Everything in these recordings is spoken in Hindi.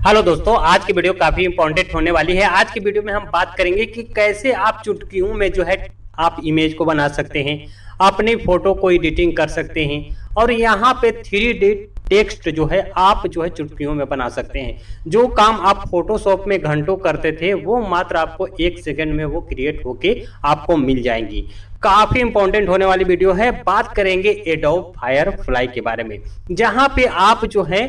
हेलो दोस्तों, आज की वीडियो काफी इंपॉर्टेंट होने वाली है। आज की वीडियो में हम बात करेंगे कि कैसे आप चुटकियों में जो है आप इमेज को बना सकते हैं, अपनी फोटो को एडिटिंग कर सकते हैं और यहाँ पे 3D टेक्स्ट जो है आप जो है चुटकियों में बना सकते हैं। जो काम आप फोटोशॉप में घंटों करते थे वो मात्र आपको 1 सेकंड में वो क्रिएट होके आपको मिल जाएंगी। काफी इंपॉर्टेंट होने वाली वीडियो है। बात करेंगे एडोब फायरफ्लाई के बारे में, जहां पे आप जो है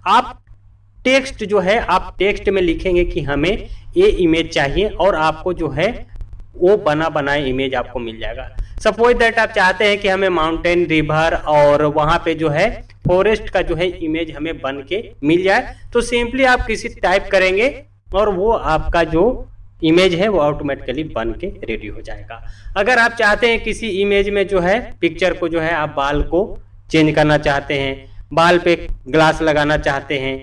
आप टेक्स्ट जो है आप टेक्स्ट में लिखेंगे कि हमें ये इमेज चाहिए और आपको जो है वो बना बनाए इमेज आपको मिल जाएगा। सपोज दैट आप चाहते हैं कि हमें माउंटेन, रिवर और वहां पे जो है फॉरेस्ट का जो है इमेज हमें बन के मिल जाए, तो सिंपली आप किसी टाइप करेंगे और वो आपका जो इमेज है वो ऑटोमेटिकली बन के रेडी हो जाएगा। अगर आप चाहते हैं किसी इमेज में जो है पिक्चर को जो है आप बाल को चेंज करना चाहते हैं, बाल पे ग्लास लगाना चाहते हैं,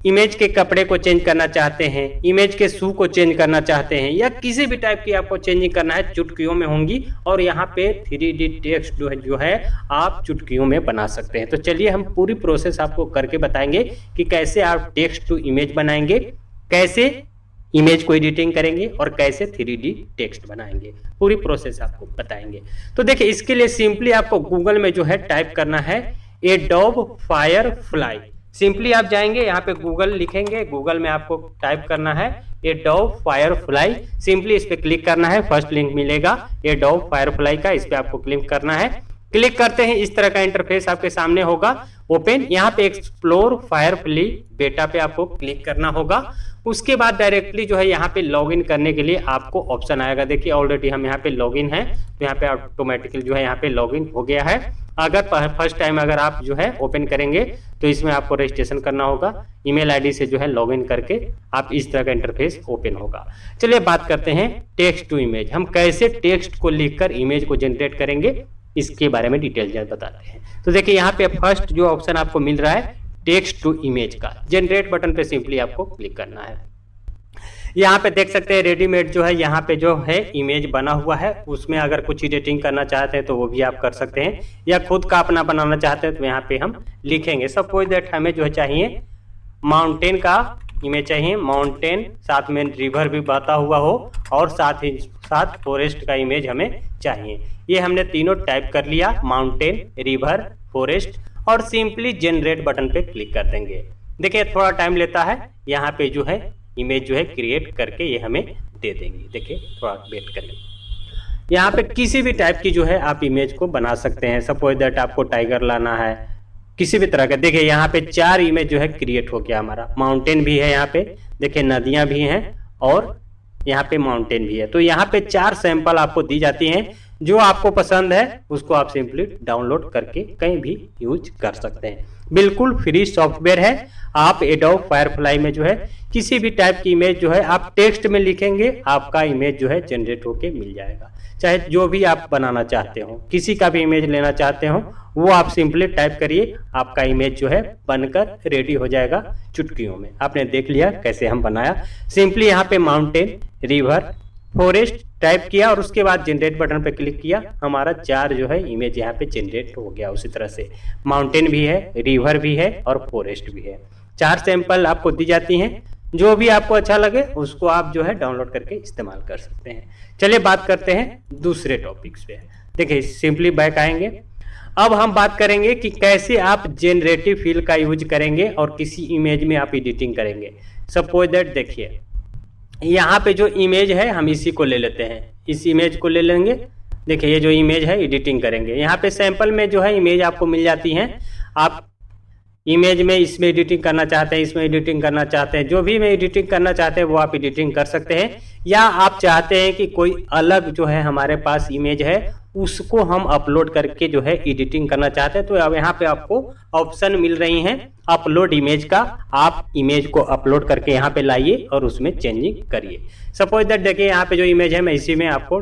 इमेज के कपड़े को चेंज करना चाहते हैं, इमेज के शू को चेंज करना चाहते हैं या किसी भी टाइप की आपको चेंजिंग करना है, चुटकियों में होंगी। और यहाँ पे 3D टेक्स्ट जो है आप चुटकियों में बना सकते हैं। तो चलिए हम पूरी प्रोसेस आपको करके बताएंगे कि कैसे आप टेक्स्ट टू इमेज बनाएंगे, कैसे इमेज को एडिटिंग करेंगे और कैसे 3D टेक्स्ट बनाएंगे। पूरी प्रोसेस आपको बताएंगे। तो देखिए, इसके लिए सिंपली आपको गूगल में जो है टाइप करना है एडोब फायरफ्लाई। सिंपली आप जाएंगे, यहाँ पे गूगल लिखेंगे, गूगल में आपको टाइप करना है एडोब फायरफ्लाई। सिंपली इस पे क्लिक करना है, फर्स्ट लिंक मिलेगा एडोब फायरफ्लाई का, इस पे आपको क्लिक करना है। क्लिक करते हैं इस तरह का इंटरफेस आपके सामने होगा ओपन। यहाँ पे एक्सप्लोर फायरफ्लाई बेटा पे आपको क्लिक करना होगा। उसके बाद डायरेक्टली जो है यहाँ पे लॉगिन करने के लिए आपको ऑप्शन आएगा। देखिए ऑलरेडी हम यहाँ पे लॉगिन है, तो यहाँ पे ऑटोमेटिकली जो है यहाँ पे लॉगिन हो गया है। अगर फर्स्ट टाइम अगर आप जो है ओपन करेंगे तो इसमें आपको रजिस्ट्रेशन करना होगा। ईमेल आईडी से जो है लॉगिन करके आप इस तरह का इंटरफेस ओपन होगा। चलिए बात करते हैं टेक्स्ट टू इमेज। हम कैसे टेक्स्ट को लिखकर इमेज को जनरेट करेंगे इसके बारे में डिटेल बताते हैं। तो देखिए यहाँ पे फर्स्ट जो ऑप्शन आपको मिल रहा है टेक्स्ट टू इमेज का, जनरेट बटन पे सिंपली आपको क्लिक करना है। यहाँ पे देख सकते हैं रेडीमेड जो है यहाँ पे जो है इमेज बना हुआ है। उसमें अगर कुछ एडिटिंग करना चाहते हैं तो वो भी आप कर सकते हैं, या खुद का अपना बनाना चाहते हैं तो यहाँ पे हम लिखेंगे। सपोज दैट हमें जो है चाहिए माउंटेन का इमेज चाहिए, माउंटेन साथ में रिवर भी बता हुआ हो और साथ ही साथ फॉरेस्ट का इमेज हमें चाहिए। ये हमने तीनों टाइप कर लिया, माउंटेन, रिवर, फॉरेस्ट, और सिंपली जनरेट बटन पे क्लिक कर देंगे। देखिए थोड़ा टाइम लेता है, यहाँ पे जो है इमेज जो है क्रिएट करके ये हमें दे देंगे। देखिए थोड़ा वेट करें। यहाँ पे किसी भी टाइप की जो है आप इमेज को बना सकते हैं। सपोज दैट आपको टाइगर लाना है, किसी भी तरह का। देखिए यहाँ पे 4 इमेज जो है क्रिएट हो गया हमारा। माउंटेन भी है यहाँ पे, देखिए नदियां भी हैं और यहाँ पे माउंटेन भी है। तो यहाँ पे 4 सैंपल आपको दी जाती हैं। जो आपको पसंद है उसको आप सिंपली डाउनलोड करके कहीं भी यूज कर सकते हैं। बिल्कुल फ्री सॉफ्टवेयर है। आप एडोब फायरफ्लाई में जो है किसी भी टाइप की इमेज जो है आप टेक्स्ट में लिखेंगे, आपका इमेज जो है जनरेट होके मिल जाएगा। चाहे जो भी आप बनाना चाहते हो, किसी का भी इमेज लेना चाहते हो, वो आप सिंपली टाइप करिए, आपका इमेज जो है बनकर रेडी हो जाएगा चुटकियों में। आपने देख लिया कैसे हम बनाया। सिंपली यहाँ पे माउंटेन, रिवर, फॉरेस्ट टाइप किया और उसके बाद जनरेट बटन पे क्लिक किया, हमारा 4 जो है इमेज यहाँ पे जनरेट हो गया। उसी तरह से माउंटेन भी है, रिवर भी है और फॉरेस्ट भी है। 4 सैंपल आपको दी जाती हैं। जो भी आपको अच्छा लगे उसको आप जो है डाउनलोड करके इस्तेमाल कर सकते हैं। चलिए बात करते हैं दूसरे टॉपिक्स पे। देखिए सिंपली बैक आएंगे। अब हम बात करेंगे कि कैसे आप जेनरेटिव फील का यूज करेंगे और किसी इमेज में आप एडिटिंग करेंगे। सपोज दैट देखिए यहाँ पे जो इमेज है हम इसी को ले लेते हैं, इस इमेज को ले लेंगे। देखिए ये जो इमेज है एडिटिंग करेंगे। यहाँ पे सैंपल में जो है इमेज आपको मिल जाती हैं। आप इमेज में इसमें एडिटिंग करना चाहते हैं, इसमें एडिटिंग करना चाहते हैं, जो भी में एडिटिंग करना चाहते हैं वो आप एडिटिंग कर सकते हैं। या आप चाहते हैं कि कोई अलग जो है हमारे पास इमेज है उसको हम अपलोड करके जो है एडिटिंग करना चाहते हैं, तो अब यहाँ पे आपको ऑप्शन मिल रही हैं अपलोड इमेज का। आप इमेज को अपलोड करके यहाँ पे लाइए और उसमें चेंजिंग करिए। सपोज दैट देखिए यहाँ पे जो इमेज है मैं इसी में आपको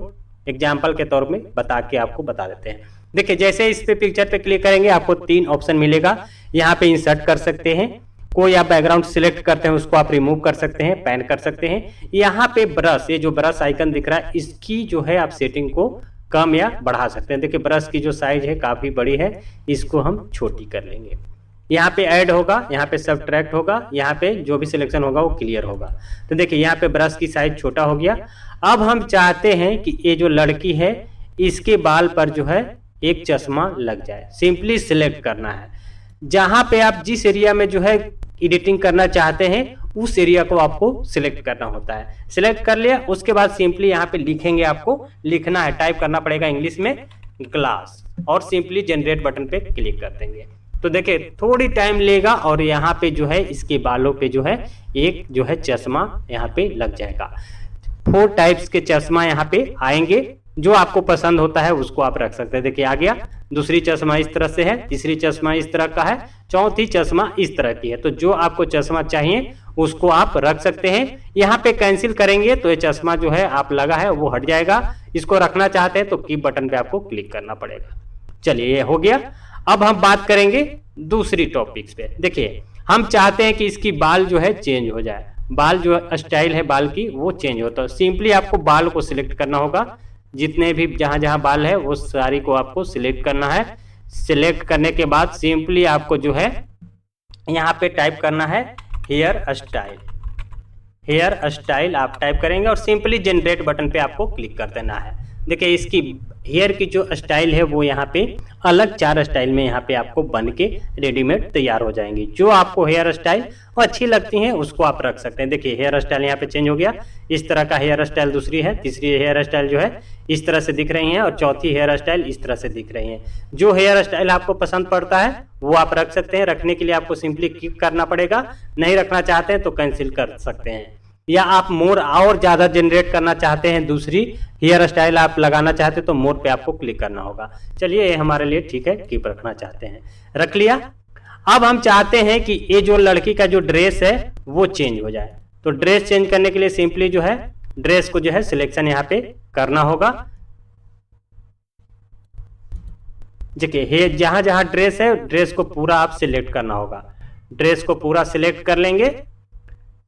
एग्जाम्पल के तौर में बता देते हैं। देखिए जैसे इस पे पिक्चर पे क्लिक करेंगे आपको 3 ऑप्शन मिलेगा। यहाँ पे इंसर्ट कर सकते हैं, कोई आप बैकग्राउंड सिलेक्ट करते हैं उसको आप रिमूव कर सकते हैं, पैन कर सकते हैं। यहाँ पे ब्रश, ये जो ब्रश आइकन दिख रहा है इसकी जो है आप सेटिंग को कम या बढ़ा सकते हैं। देखिए ब्रश की जो साइज है काफी बड़ी है, इसको हम छोटी कर लेंगे। यहाँ पे ऐड होगा, यहाँ पे सबट्रैक्ट होगा, यहाँ पे जो भी सिलेक्शन होगा वो क्लियर होगा। तो देखिए यहाँ पे ब्रश की साइज छोटा हो गया। अब हम चाहते हैं कि ये जो लड़की है इसके बाल पर जो है एक चश्मा लग जाए। सिंपली सिलेक्ट करना है, जहां पे आप जिस एरिया में जो है एडिटिंग करना चाहते हैं उस एरिया को आपको सिलेक्ट करना होता है। सिलेक्ट कर लिया, उसके बाद सिंपली यहाँ पे लिखेंगे, आपको लिखना है, टाइप करना पड़ेगा इंग्लिश में ग्लास, और सिंपली जनरेट बटन पे क्लिक कर देंगे। तो देखिए थोड़ी टाइम लेगा और यहाँ पे जो है इसके बालों पे जो है एक जो है चश्मा यहाँ पे लग जाएगा। 4 टाइप्स के चश्मा यहाँ पे आएंगे, जो आपको पसंद होता है उसको आप रख सकते हैं। देखिए आ गया, दूसरी चश्मा इस तरह से है, तीसरी चश्मा इस तरह का है, चौथी चश्मा इस तरह की है। तो जो आपको चश्मा चाहिए उसको आप रख सकते हैं। यहाँ पे कैंसिल करेंगे तो ये चश्मा जो है आप लगा है वो हट जाएगा। इसको रखना चाहते हैं तो कीप बटन पे आपको क्लिक करना पड़ेगा। चलिए ये हो गया। अब हम बात करेंगे दूसरी टॉपिक्स पे। देखिए हम चाहते हैं कि इसकी बाल जो है चेंज हो जाए, बाल जो स्टाइल है बाल की वो चेंज होता है। सिंपली आपको बाल को सिलेक्ट करना होगा, जितने भी जहां जहां बाल है वो सारी को आपको सिलेक्ट करना है। सिलेक्ट करने के बाद सिंपली आपको जो है यहाँ पे टाइप करना है हेयर स्टाइल। हेयर स्टाइल आप टाइप करेंगे और सिंपली जनरेट बटन पे आपको क्लिक कर देना है। देखिए इसकी हेयर की जो स्टाइल है वो यहाँ पे अलग 4 स्टाइल में यहाँ पे आपको बन के रेडीमेड तैयार हो जाएंगी। जो आपको हेयर स्टाइल अच्छी लगती हैं उसको आप रख सकते हैं। देखिए हेयर स्टाइल यहाँ पे चेंज हो गया, इस तरह का हेयर स्टाइल दूसरी है, तीसरी हेयर स्टाइल जो है इस तरह से दिख रही है, और चौथी हेयर स्टाइल इस तरह से दिख रही है। जो हेयर स्टाइल आपको पसंद पड़ता है वो आप रख सकते हैं। रखने के लिए आपको सिंपली क्लिक करना पड़ेगा, नहीं रखना चाहते हैं तो कैंसिल कर सकते हैं। या आप मोर और ज्यादा जनरेट करना चाहते हैं, दूसरी हेयर स्टाइल आप लगाना चाहते हैं तो मोर पे आपको क्लिक करना होगा। चलिए ये हमारे लिए ठीक है, कीप रखना चाहते हैं, रख लिया। अब हम चाहते हैं कि ये जो लड़की का जो ड्रेस है वो चेंज हो जाए। तो ड्रेस चेंज करने के लिए सिंपली जो है ड्रेस को जो है सिलेक्शन यहाँ पे करना होगा। देखिए जहां जहां ड्रेस है ड्रेस को पूरा आप सिलेक्ट करना होगा। ड्रेस को पूरा सिलेक्ट कर लेंगे।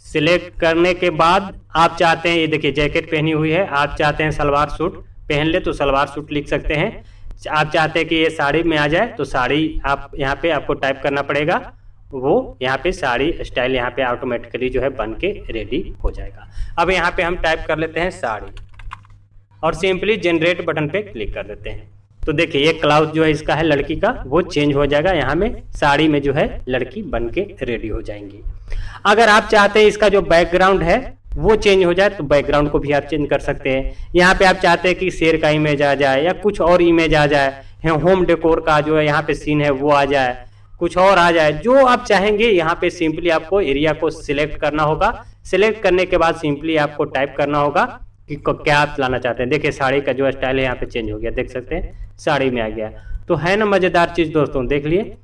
सिलेक्ट करने के बाद आप चाहते हैं, ये देखिए जैकेट पहनी हुई है, आप चाहते हैं सलवार सूट पहन ले तो सलवार सूट लिख सकते हैं। आप चाहते हैं कि ये साड़ी में आ जाए तो साड़ी आप यहाँ पे आपको टाइप करना पड़ेगा, वो यहाँ पे साड़ी स्टाइल यहाँ पे ऑटोमेटिकली जो है बन के रेडी हो जाएगा। अब यहाँ पे हम टाइप कर लेते हैं साड़ी और सिंपली जनरेट बटन पे क्लिक कर देते हैं। तो देखिए ये क्लाउड जो है इसका है लड़की का वो चेंज हो जाएगा, यहाँ में साड़ी में जो है लड़की बन के रेडी हो जाएंगी। अगर आप चाहते हैं इसका जो बैकग्राउंड है वो चेंज हो जाए तो बैकग्राउंड को भी आप चेंज कर सकते हैं। यहाँ पे आप चाहते हैं कि शेर का इमेज आ जाए या कुछ और इमेज आ जाए, होम डेकोर का जो है यहाँ पे सीन है वो आ जाए, कुछ और आ जाए, जो आप चाहेंगे। यहाँ पे सिंपली आपको एरिया को सिलेक्ट करना होगा। सिलेक्ट करने के बाद सिंपली आपको टाइप करना होगा कि क्या आप लाना चाहते हैं। देखिए साड़ी का जो स्टाइल है यहाँ पे चेंज हो गया, देख सकते हैं साड़ी में आ गया। तो है ना मजेदार चीज दोस्तों, देख लिए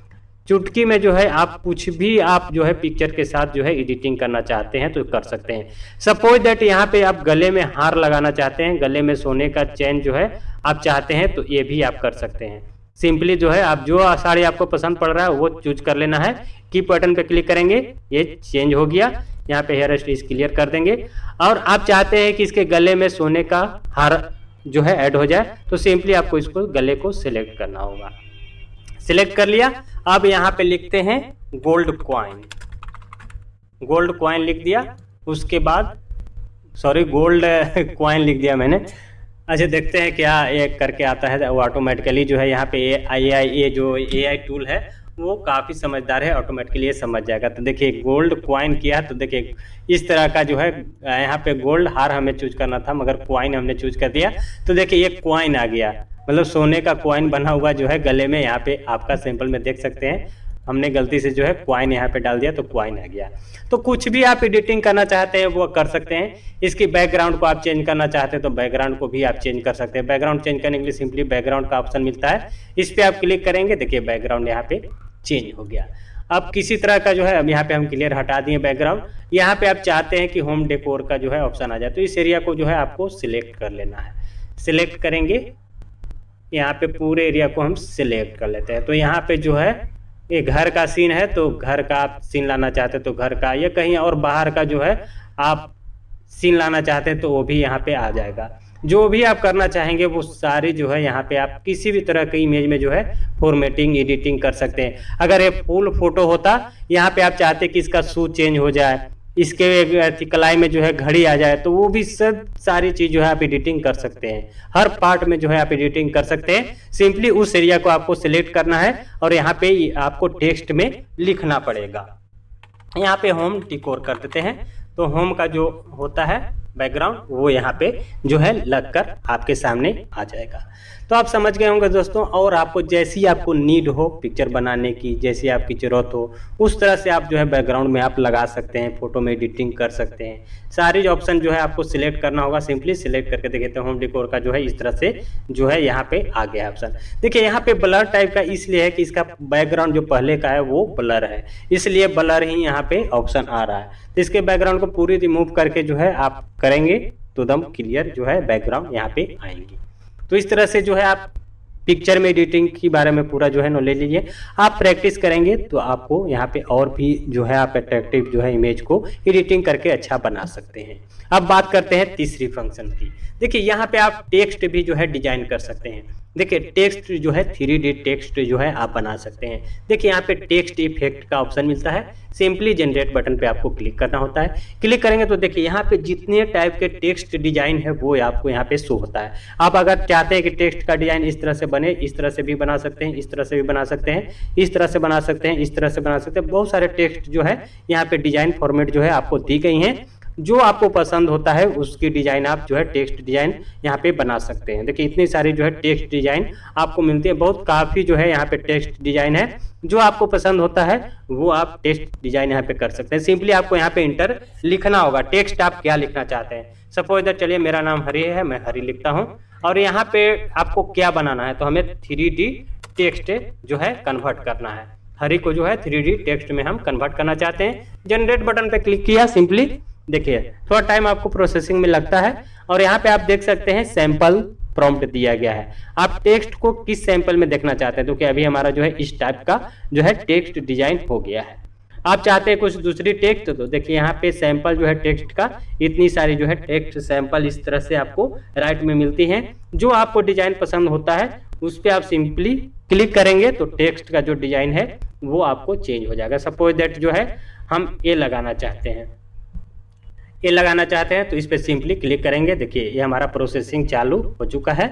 चुटकी में जो है आप कुछ भी आप जो है पिक्चर के साथ जो है एडिटिंग करना चाहते हैं तो कर सकते हैं। सपोज दैट यहाँ पे आप गले में हार लगाना चाहते हैं, गले में सोने का चेन जो है आप चाहते हैं तो ये भी आप कर सकते हैं। सिंपली जो है आप जो साड़ी आपको पसंद पड़ रहा है वो चूज कर लेना है। की बटन पे क्लिक करेंगे, ये चेंज हो गया, यहाँ पे हेयर स्टाइल क्लियर कर देंगे। और आप चाहते हैं कि इसके गले में सोने का हार जो है ऐड हो जाए तो सिंपली आपको इसको गले को सिलेक्ट करना होगा। सिलेक्ट कर लिया। अब यहाँ पे लिखते हैं गोल्ड कॉइन, गोल्ड कॉइन लिख दिया। उसके बाद सॉरी गोल्ड कॉइन लिख दिया मैंने। अच्छा देखते हैं क्या ये करके आता है। वो ऑटोमेटिकली जो है यहाँ पे ये जो AI टूल है वो काफ़ी समझदार है, ऑटोमेटिकली ये समझ जाएगा। तो देखिए गोल्ड कॉइन किया तो देखिए इस तरह का जो है यहाँ पे गोल्ड हार हमें चूज करना था मगर कॉइन हमने चूज कर दिया। तो देखिए ये कॉइन आ गया, मतलब सोने का कॉइन बना हुआ जो है गले में। यहाँ पे आपका सैंपल में देख सकते हैं हमने गलती से जो है कॉइन यहाँ पे डाल दिया तो कॉइन आ गया। तो कुछ भी आप एडिटिंग करना चाहते हैं वो कर सकते हैं। इसकी बैकग्राउंड को आप चेंज करना चाहते हैं तो बैकग्राउंड को भी आप चेंज कर सकते हैं। बैकग्राउंड चेंज करने के लिए सिंपली बैकग्राउंड का ऑप्शन मिलता है, इस पे आप क्लिक करेंगे। देखिए बैकग्राउंड यहाँ पे चेंज हो गया। अब किसी तरह का जो है अब यहाँ पे हम क्लियर हटा दिए बैकग्राउंड। यहाँ पे आप चाहते हैं कि होम डेकोर का जो है ऑप्शन आ जाए तो इस एरिया को जो है आपको सिलेक्ट कर लेना है। सिलेक्ट करेंगे, यहाँ पे पूरे एरिया को हम सिलेक्ट कर लेते हैं। तो यहाँ पे जो है ये घर का सीन है तो घर का आप सीन लाना चाहते हैं तो घर का, या कहीं और बाहर का जो है आप सीन लाना चाहते हैं तो वो भी यहाँ पे आ जाएगा। जो भी आप करना चाहेंगे वो सारी जो है यहाँ पे आप किसी भी तरह की इमेज में जो है फॉर्मेटिंग एडिटिंग कर सकते हैं। अगर ये फुल फोटो होता, यहाँ पे आप चाहते कि इसका शू चेंज हो जाए, इसके कलाई में जो है घड़ी आ जाए, तो वो भी सब सारी चीज जो है आप एडिटिंग कर सकते हैं। हर पार्ट में जो है आप एडिटिंग कर सकते हैं। सिंपली उस एरिया को आपको सिलेक्ट करना है और यहाँ पे आपको टेक्स्ट में लिखना पड़ेगा। यहाँ पे होम डिकोर कर देते हैं, तो होम का जो होता है बैकग्राउंड वो यहाँ पे जो है लगकर आपके सामने आ जाएगा। तो आप समझ गए होंगे दोस्तों। और आपको जैसी आपको नीड हो पिक्चर बनाने की, जैसी आपकी जरूरत हो, उस तरह से आप जो है बैकग्राउंड में आप लगा सकते हैं, फोटो में एडिटिंग कर सकते हैं। सारी ऑप्शन जो है आपको सिलेक्ट करना होगा। सिंपली सिलेक्ट करके देखिए, तो होम डिकोर का जो है इस तरह से जो है यहाँ पे आ गया ऑप्शन। देखिए यहाँ पे ब्लर टाइप का इसलिए है कि इसका बैकग्राउंड जो पहले का है वो ब्लर है, इसलिए ब्लर ही यहाँ पे ऑप्शन आ रहा है। तो इसके बैकग्राउंड को पूरी रिमूव करके जो है आप करेंगे तो एकदम क्लियर जो है बैकग्राउंड यहाँ पे आएंगी। तो इस तरह से जो है आप पिक्चर में एडिटिंग के बारे में पूरा जो है नॉलेज लीजिए। आप प्रैक्टिस करेंगे तो आपको यहाँ पे और भी जो है आप अट्रैक्टिव जो है इमेज को एडिटिंग करके अच्छा बना सकते हैं। अब बात करते हैं तीसरी फंक्शन की। देखिए यहाँ पे आप टेक्स्ट भी जो है डिजाइन कर सकते हैं। देखिए टेक्स्ट जो है 3D टेक्स्ट जो है आप बना सकते हैं। देखिए यहाँ पे टेक्स्ट इफेक्ट का ऑप्शन मिलता है। सिंपली जनरेट बटन पे आपको क्लिक करना होता है। क्लिक करेंगे तो देखिए यहाँ पे जितने टाइप के टेक्स्ट डिजाइन है वो आपको यहाँ पे शो होता है। आप अगर चाहते हैं कि टेक्स्ट का डिजाइन इस तरह से बने, इस तरह से भी बना सकते हैं, इस तरह से भी बना सकते हैं, इस तरह से बना सकते हैं, इस तरह से बना सकते हैं। बहुत सारे टेक्स्ट जो है यहाँ पे डिजाइन फॉर्मेट जो है आपको दी गई हैं। जो आपको पसंद होता है उसकी डिजाइन आप जो है टेक्स्ट डिजाइन यहाँ पे बना सकते हैं। देखिए इतनी सारी जो है टेक्स्ट डिजाइन आपको मिलती है। बहुत काफी जो है यहाँ पे टेक्स्ट डिजाइन है। जो आपको पसंद होता है वो आप टेक्स्ट डिजाइन यहाँ पे कर सकते हैं। सिंपली आपको यहाँ पे इंटर लिखना होगा, टेक्स्ट आप क्या लिखना चाहते हैं। सपोज दैट चलिए मेरा नाम हरी है, मैं हरी लिखता हूँ और यहाँ पे आपको क्या बनाना है, तो हमें 3D टेक्स्ट जो है कन्वर्ट करना है। हरी को जो है 3D टेक्स्ट में हम कन्वर्ट करना चाहते हैं। जनरेट बटन पे क्लिक किया। सिंपली देखिए थोड़ा टाइम आपको प्रोसेसिंग में लगता है और यहाँ पे आप देख सकते हैं सैंपल प्रॉम्प्ट दिया गया है। आप टेक्स्ट को किस सैंपल में देखना चाहते हैं, तो कि अभी हमारा जो है इस टाइप का जो है टेक्स्ट डिजाइन हो गया है। आप चाहते हैं कुछ दूसरी टेक्स्ट, तो देखिए यहाँ पे सैंपल जो है टेक्स्ट का इतनी सारी जो है टेक्स्ट सैंपल इस तरह से आपको राइट में मिलती हैं। जो आपको डिजाइन पसंद होता है उस पर आप सिंपली क्लिक करेंगे तो टेक्स्ट का जो डिजाइन है वो आपको चेंज हो जाएगा। सपोज दैट जो है हम ये लगाना चाहते हैं, ये लगाना चाहते हैं तो इस पर सिंपली क्लिक करेंगे। देखिए ये हमारा प्रोसेसिंग चालू हो चुका है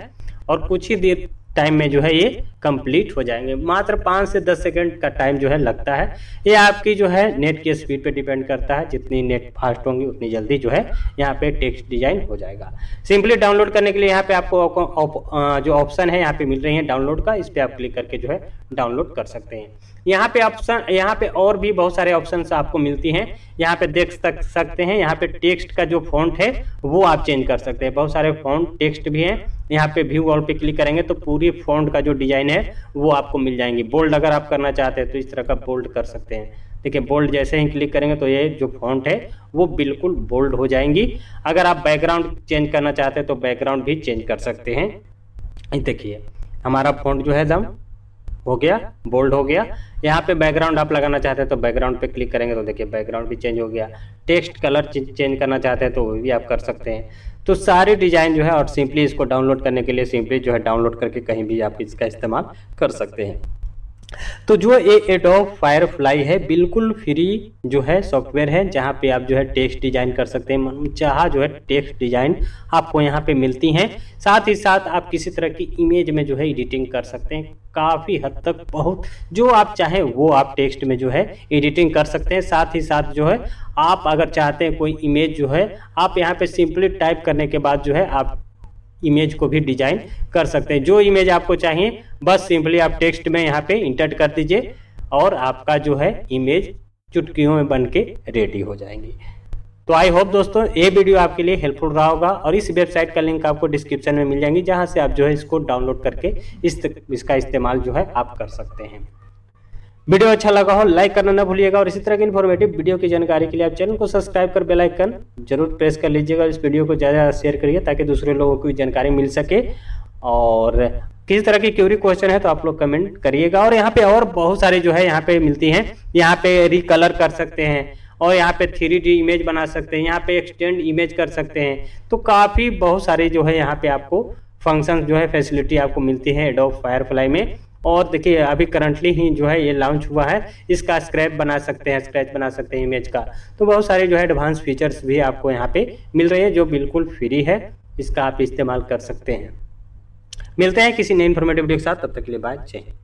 और कुछ ही देर टाइम में जो है ये कंप्लीट हो जाएंगे। मात्र 5 से 10 सेकंड का टाइम जो है लगता है। ये आपकी जो है नेट की स्पीड पे डिपेंड करता है। जितनी नेट फास्ट होंगी उतनी जल्दी जो है यहाँ पे टेक्स्ट डिजाइन हो जाएगा। सिंपली डाउनलोड करने के लिए यहाँ पे आपको जो ऑप्शन है यहाँ पे मिल रही है डाउनलोड का, इस पर आप क्लिक करके जो है डाउनलोड कर सकते हैं। यहाँ पे ऑप्शन, यहाँ पे और भी बहुत सारे ऑप्शन आपको मिलती हैं। यहाँ पे देख सकते हैं, यहाँ पे टेक्स्ट का जो फॉन्ट है वो आप चेंज कर सकते हैं। बहुत सारे फॉन्ट टेक्स्ट भी हैं। यहाँ पे व्यू ऑल पे क्लिक करेंगे तो पूरी फॉन्ट का जो डिजाइन है वो आपको मिल जाएंगी। बोल्ड अगर आप करना चाहते हैं तो इस तरह का बोल्ड कर सकते हैं। देखिए बोल्ड जैसे ही क्लिक करेंगे तो ये जो फॉन्ट है वो बिल्कुल बोल्ड हो जाएंगी। अगर आप बैकग्राउंड चेंज करना चाहते हैं तो बैकग्राउंड भी चेंज कर सकते हैं। देखिए हमारा फॉन्ट जो है एकदम हो गया, बोल्ड हो गया। यहाँ पे बैकग्राउंड आप लगाना चाहते हैं तो बैकग्राउंड पे क्लिक करेंगे तो देखिए बैकग्राउंड भी चेंज हो गया। टेक्स्ट कलर चेंज करना चाहते हैं तो वो भी आप कर सकते हैं। तो सारे डिजाइन जो है, और सिंपली इसको डाउनलोड करने के लिए सिंपली जो है डाउनलोड करके कहीं भी आप इसका इस्तेमाल कर सकते हैं। तो जो ये एडोब फायरफ्लाई है बिल्कुल फ्री जो है सॉफ्टवेयर है, जहाँ पे आप जो है टेक्स्ट डिजाइन कर सकते हैं। मनचाहा जो है टेक्स्ट डिजाइन आपको यहाँ पे मिलती हैं। साथ ही साथ आप किसी तरह की इमेज में जो है एडिटिंग कर सकते हैं। काफ़ी हद तक बहुत जो आप चाहें वो आप टेक्स्ट में जो है एडिटिंग कर सकते हैं। साथ ही साथ जो है आप अगर चाहते हैं कोई इमेज जो है आप यहाँ पे सिंपली टाइप करने के बाद जो है आप इमेज को भी डिजाइन कर सकते हैं। जो इमेज आपको चाहिए बस सिंपली आप टेक्स्ट में यहाँ पे इंटर कर दीजिए और आपका जो है इमेज चुटकियों में बन के रेडी हो जाएंगी। तो आई होप दोस्तों ये वीडियो आपके लिए हेल्पफुल रहा होगा और इस वेबसाइट का लिंक आपको डिस्क्रिप्शन में मिल जाएंगी, जहाँ से आप जो है इसको डाउनलोड करके इसका इस्तेमाल जो है आप कर सकते हैं। वीडियो अच्छा लगा हो लाइक करना ना भूलिएगा और इसी तरह की इन्फॉर्मेटिव वीडियो की जानकारी के लिए आप चैनल को सब्सक्राइब कर बेल आइकन जरूर प्रेस कर लीजिएगा। इस वीडियो को ज़्यादा शेयर करिए ताकि दूसरे लोगों को भी जानकारी मिल सके। और किसी तरह की क्यूरी क्वेश्चन है तो आप लोग कमेंट करिएगा। और यहाँ पे और बहुत सारे जो है यहाँ पे मिलती हैं। यहाँ पे रिकलर कर सकते हैं और यहाँ पे 3D इमेज बना सकते हैं, यहाँ पे एक्सटेंड इमेज कर सकते हैं। तो काफ़ी बहुत सारे जो है यहाँ पे आपको फंक्शन जो है फैसिलिटी आपको मिलती है एडोब फायरफ्लाई में। और देखिए अभी करंटली ही जो है ये लॉन्च हुआ है। इसका स्क्रैच बना सकते हैं इमेज का। तो बहुत सारे जो है एडवांस फीचर्स भी आपको यहाँ पे मिल रहे हैं जो बिल्कुल फ्री है, इसका आप इस्तेमाल कर सकते हैं। मिलते हैं किसी नए इन्फॉर्मेटिव वीडियो के साथ, तब तक के लिए बाय, जय हिंद।